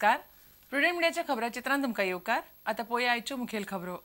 नमस्कार. प्रुडंट मिडियाच्या खबराचित्रांत तुमकां येवकार. आता पळोवया आयच्यो मुखेल खबरो.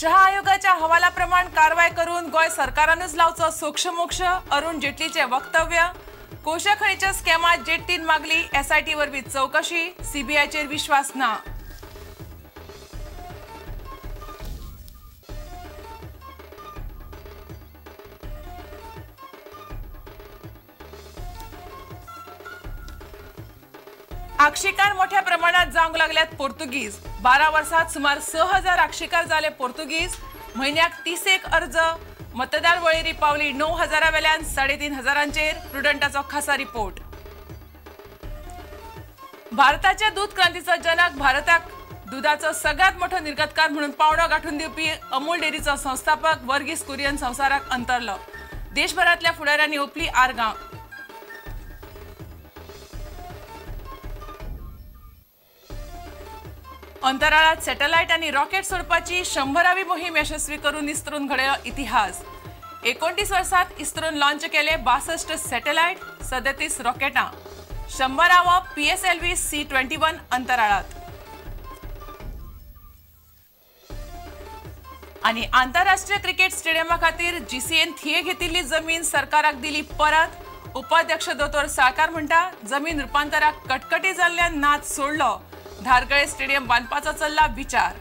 शहा आयोगाच्या अहवालाप्रमाण कारवाय करून गोय सरकारानच लावचो सोक्षमोक्ष. अरुण जेटलीचे वक्तव्य. कोशा खणीच्या स्कॅमात जेटलीन मागली एसआयटी वरवीं चौकशी. सीबीआयचेर विश्वास ना. आक्षिकार मोठ्या प्रमाणात जावंक लागल्यात पोर्तुगीज. 12 वर्षात सुमार 6000 आक्षिकार जाले पोर्तुगीज. म्हयन्याक 31 अर्ज. मतदार वळेरी पावली 9000 वेल्यान 3500. प्रुडंटाचो खासा रिपोर्ट. भारताच्या दूध क्रांतीचो जनक, भारताक दुधाचो सगळ्यात मोठो निर्गतकार म्हणून पावडो गाठून दिवपी अमूल डेअरीचो संस्थापक वर्गीस कुरियन संवसाराक अंतरलो. देशभरातल्या फुडाऱ्यांनी ओपली आर्गां. अंतराळात सॅटेलाइट आणि रॉकेट सोडपाची 100वी मोहीम यशस्वी करून इस्रोन घडयलो इतिहास. 29 वर्षात इस्रोन लॉन्च केले 62 सॅटेलाइट, 37 रॉकेटां. 100वा PSLV C-21 अंतराळात. आणि आंतरराष्ट्रीय क्रिकेट स्टेडियमा खातीर GCAन थिये घेतिल्ली जमीन सरकाराक दिली परत. उपाध्यक्ष दोतोर साळकार म्हणटा, जमीन रुपांतराक कटकटी जाल्ल्यान नाच सोडलो. धारगळे स्टेडियम बांदपाचो चल्ला विचार.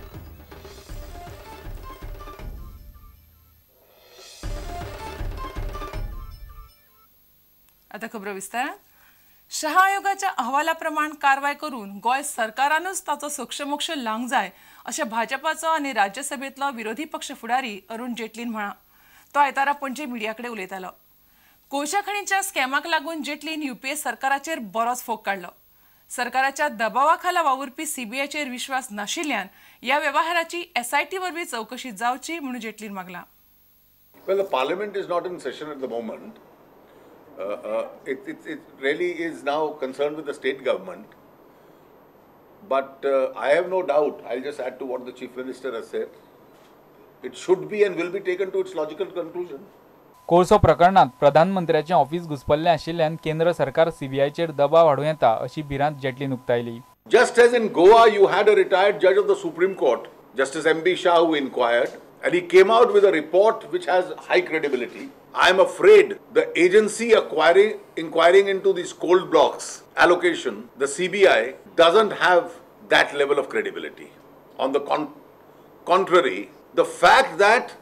आता खबरो विस्तारान. शहा आयोगाच्या अहवालाप्रमाण कारवाय करून गोय सरकारानच ताचो सोक्षमोक्ष लावंक जाय अशें भाजपाचो आनी राज्यसभेतलो विरोधी पक्ष फुडारी अरुण जेटलीन म्हळां. तो आयतारा पणजे मिडियाकडे उलयतालो. कोळशा खणीच्या स्कॅमाक लागून जेटलीन UPA सरकाराचेर बरोच फोग काडलो. सरकाराच्या दबावाखाला वावुरपी सीबीआयचेर विश्वास नाशिल्ल्यान या व्यवहाराची SIT वरवीं चौकशी जावची म्हणून जेटलीन मागला. Well, the Parliament is not in session at the moment. It really is now concerned with the state government. But I have no doubt, I'll just add to what the Chief Minister has said, it should be and will be taken to its logical conclusion. कोळसो प्रकरणात प्रधानमंत्र्याचे office घुसपल्ले आशिल्ल्यान केंद्र सरकार सीबीआयचेर दबाव हाडूं येता अशी भिरांत जेटलीन उक्तायली. Just as in Goa you had a retired judge of the Supreme Court, Justice M.B. Shah, who inquired, and he came out with a report which has high credibility. I am afraid the agency inquiring into these cold blocks allocation, the CBI, doesn't have that level of credibility. On the contrary, the fact that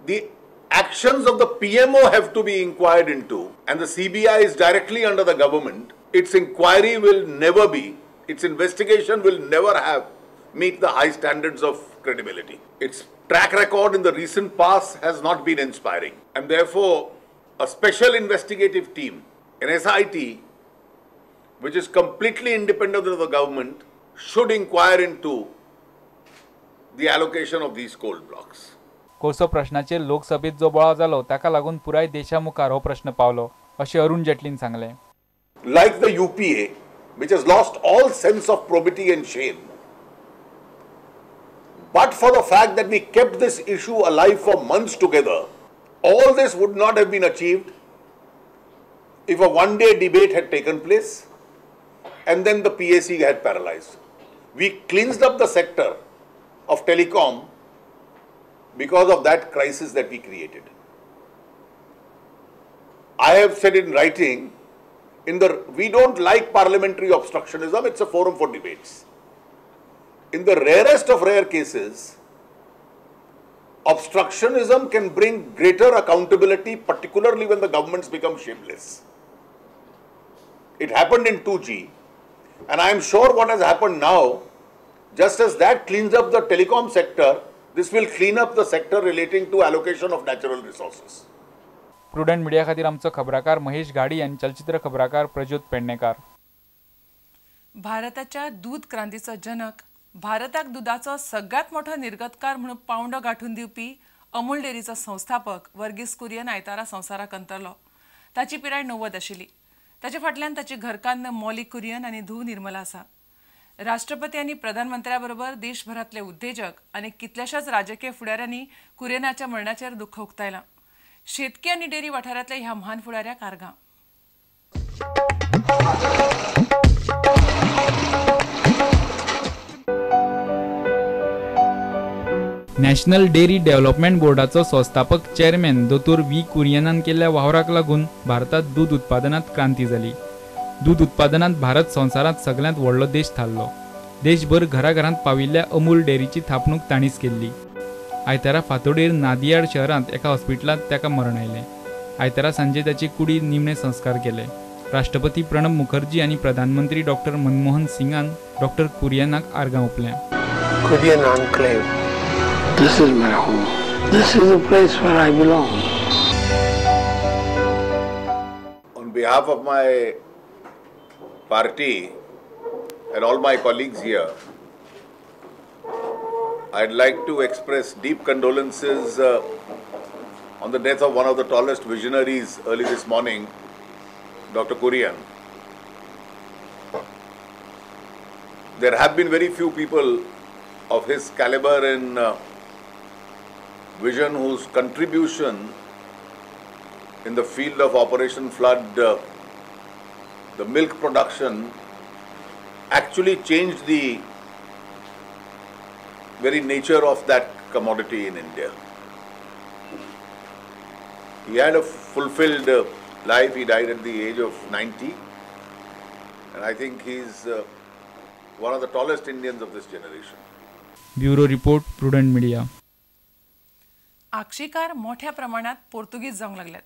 the actions of the PMO have to be inquired into and the CBI is directly under the government, its inquiry will never be, its investigation will never meet the high standards of credibility. Its track record in the recent past has not been inspiring, and therefore a special investigative team, an SIT, which is completely independent of the government, should inquire into the allocation of these coal blocks. कोळसो प्रश्नाचेर लोकसभेत जो बोळाव जालो ताका लागून पुराय देशामुखार हो प्रश्न पावलो अशें अरुण जेटलीन सांगलें. Like the UPA, which has lost all sense of probity and shame, but for the fact that we kept this issue alive for months together, all this would not have been achieved if a one-day debate had taken place and then the PAC had paralyzed. We cleansed up the sector of telecom because of that crisis that we created. I have said in writing, we don't like parliamentary obstructionism, it's a forum for debates. In the rarest of rare cases, obstructionism can bring greater accountability, particularly when the governments become shameless. It happened in 2G, and I am sure what has happened now, just as that cleans up the telecom sector, this will clean up the sector relating to allocation of natural resources. Prudent media खातीर आमचो खबराकार महेश गाडी आनी चलचित्र खबराकार प्रज्योत पेडणेकार. भारताच्या दूध क्रांतीचो जनक, भारताक दुधाचो सगळ्यात मोठो निर्गतकार म्हणून पावंडो गाठून दिवपी अमूल डेअरीचो संस्थापक वर्गीस कुरियन आयतारा संवसाराक अंतरलो. ताची पिराय 90 आशिल्ली. ताचे फाटल्यान ताची घरकान्न मॉली कुरियन आनी धूव निर्मला आसा. राष्ट्रपती आणि प्रधानमंत्र्याबरोबर देशभरातले उद्योजक आणि कितल्याशाच राजकीय फुडाऱ्यांनी कुरियनाच्या मरणाचेर दुःख उक्तायलां. शेतकी आणि डेअरी वाठारांतल्या ह्या महान फुडाऱ्याक आर्गां. नॅशनल डेअरी डेव्हलपमेंट बोर्डाचो संस्थापक चेअरमॅन दोतोर व्ही कुरियनान केल्ल्या वावराक लागून भारतात दूध उत्पादनात क्रांती जाली. दूध उत्पादनात भारत संवसारांत सगळ्यांत व्हडलो देश थारलो. देशभर घराघरांत पाविल्ल्या अमूल डेअरीची थापणूक ताणीच केल्ली. आयतारा फांतोडेर नादियाड शहरांत एका हॉस्पिटलांत ताका मरण आयलें. आयतारा सांजे ताचे कुडीत निमणे संस्कार केले. राष्ट्रपती प्रणब मुखर्जी आनी प्रधानमंत्री डॉक्टर मनमोहन सिंगान डॉक्टर कुरियनाक आर्गां ओंपल्या. Korean enclave. This is my home. This is the place where I belong. On behalf of my party and all my colleagues here, I'd like to express deep condolences on the death of one of the tallest visionaries early this morning, Dr. Kurian. There have been very few people of his caliber and vision whose contribution in the field of Operation Flood, the milk production, actually changed the very nature of that commodity in India. He had a fulfilled life. He died at the age of 90, and I think he's one of the tallest Indians of this generation. Bureau report, prudent media. आक्षिकार मोठ्या प्रमाणात पोर्तुगीज जावंक लागल्यात.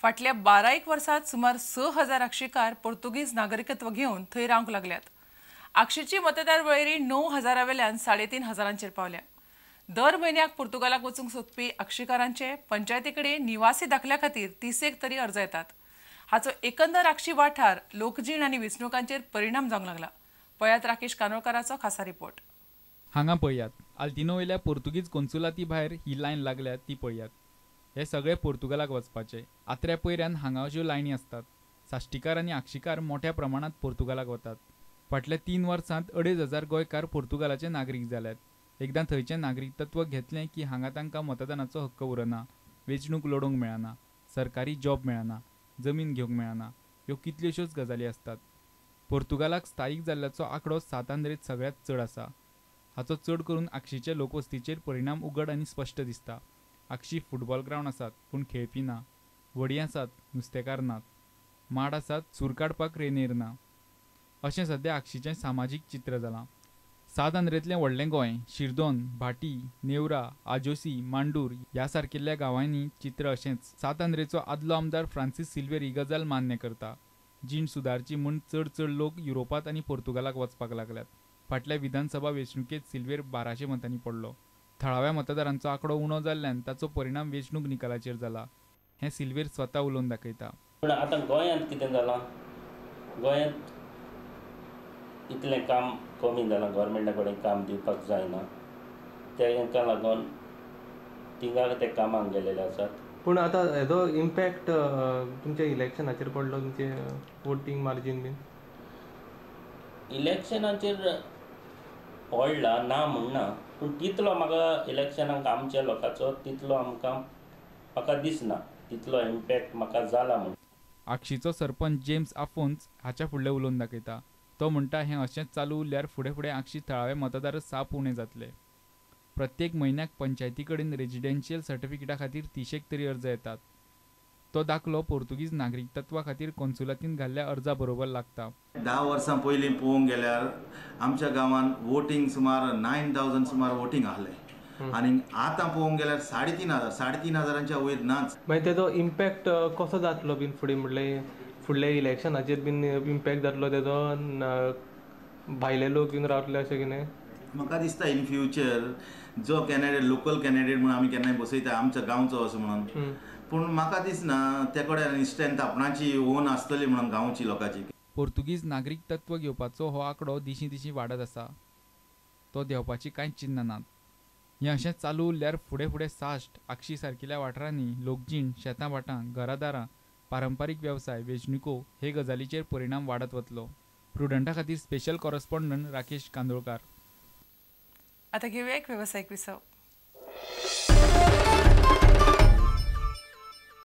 फाटल्या 12 वर्सांत सुमार 6,000 आक्षिकार पोर्तुगीज नागरिकत्व घेवन थंय रावंक लागल्यात. आक्षीची मतदार वळेरी 9,000 वेल्यान 3,500 पावल्या. दर म्हयन्याक पोर्तुगालाक वचूंक सोदपी आक्षिकारांचे पंचायती कडेन निवासी दाखल्या खातीर 30 तरी अर्ज येतात. हाचो एकंदर आक्षी वाठार लोकजीण आनी वेंचणुकांचेर परिणाम जावंक लागला. पळयात राकेश कानोळकाराचो खासा रिपोर्ट. हांगा पळयात, आल्तिनो वयल्या पोर्तुगीज कॉन्सुलाती भायर ही लायन लागल्या ती पळयात. हे सगळे पोर्तुगालाक वचपाचे. आत्र्या पयऱ्यान हांगा अश्यो लायनी असतात. साश्टीकार आनी आक्षिकार मोठ्या प्रमाणात पोर्तुगालाक वतात. फाटल्या 3 वर्सांत 2,500 गोंयकार पोर्तुगालाचे नागरीक जाल्यात. एकदां थंयचें नागरिकत्व घेतलें की हांगा तांकां मतदानाचो हक्क उरना, वेंचणूक लडोवंक मेळना, सरकारी जॉब मेळना, जमीन घेवंक मेळना, ह्यो कितल्योश्योच गजाली असतात. पोर्तुगालाक स्थायीक जाल्ल्याचो आंकडो 7 सगळ्यांत चड आसा. हाचो चड करून आक्षीचे लोकवस्तीचेर परिणाम उगड आनी स्पश्ट दिसता. आक्षी फुटबॉल ग्रावंड आसात पूण खेळपी ना, व्हडीं आसात नुस्तेकार नात, माड आसात सूर काडपाक रेनेर ना. अशें सद्या आक्षीचें सामाजीक चित्र जालां. 7 आंध्रेंतलें व्हडलें गोंय, शिरदोन, भाटी, नेवरा, आजोसी, मांडूर ह्या सारकिल्ल्या गांवांनी चित्र अशेंच. 7 आंध्रेचो आदलो आमदार फ्रांसीस सिल्वेर ही गजाल मान्य करता. जीण सुदारची म्हूण चड लोक युरोपांत आनी पोर्तुगालाक वचपाक लागल्यात. फाटल्या विधानसभा वेंचणुकेंत सिल्वेर 1200 मतांनी पडलो. थळाव्या मतदारांचो आंकडो उणो जाल्ल्यान ताचो परिणाम वेंचणूक निकालाचेर जाला. हें सिल्वेर स्वता उलोवन दाखयता. पूण आतां गोंयांत कितें जालां, गोंयांत इतलें काम कमी जालां, गव्हर्मेंटा कडेन काम दिवपाक जायना. ताका लागून थिंगा ते कामाक गेलेले आसात. पूण आतां हेजो इम्पॅक्ट तुमच्या इलेक्शनाचेर पडलो, तुमचे वोटींग मार्जीन बीन? इलेक्शनाचेर पडला ना म्हणना, पूण तितलो म्हाका इलेक्शनाक आमच्या लोकांचो तितलो म्हाका दिसना, तितलो इम्पॅक्ट म्हाका जाला म्हूण. आक्षीचो सरपंच जेम्स आफोन्स हाच्या फुडलें उलोवन दाखयता. तो म्हणटा हें अशेंच चालू उरल्यार फुडें फुडें आक्षी थळावे मतदार साप उणे जातले. प्रत्येक म्हयन्याक पंचायती कडेन रेजिडेन्शियल सर्टिफिकेटा खातीर 30 तरी अर्ज येतात. तो दाखलो पोर्तुगीज नागरिकत्वा खातीर कॉन्सुलातीन घाल्ल्या अर्जा बरोबर लागता. 10 वर्सां पयलीं पळोवंक गेल्यार आमच्या गांवांत वोटींग सुमार 9,000 सुमार वोटींग आहलें आनी आतां पळोवंक गेल्यार 3,500 वयर नाच. मागीर तेजो इम्पॅक्ट कसो जातलो बीन फुडें, म्हणल्यार फुडल्या इलेक्शनाचेर बीन इम्पॅक्ट जातलो तेजो? भायले लोक बीन रावतले अशें कितें? म्हाका दिसता इन फ्युचर जो कॅन्डिडेट, लोकल कॅन्डिडेट म्हणून आमी केन्नाय बसयता आमच्या गांवचो असो म्हणून, पूण म्हाका दिसना ते कडेन स्ट्रेंथ आपणाची ओन आसतली म्हणून गांवची लोकांची. पोर्तुगीज नागरिकत्व घेवपाचो हो आंकडो दिशीं वाडत आसा. तो देंवपाची कांयच चिन्नां नात. हें अशेंच चालू उरल्यार फुडें फुडें साश्ट, आक्षी सारकिल्या वाठारांनी लोकजीण, शेतां भाटां, घरादारां, पारंपारीक वेवसाय, वेंचणुको हे गजालीचेर परिणाम वाडत वतलो. प्रुडंटा खातीर स्पेशल कॉरस्पॉन्डंट राकेश कांदोळकार. आता घेऊया एक व्यावसायिक विसव.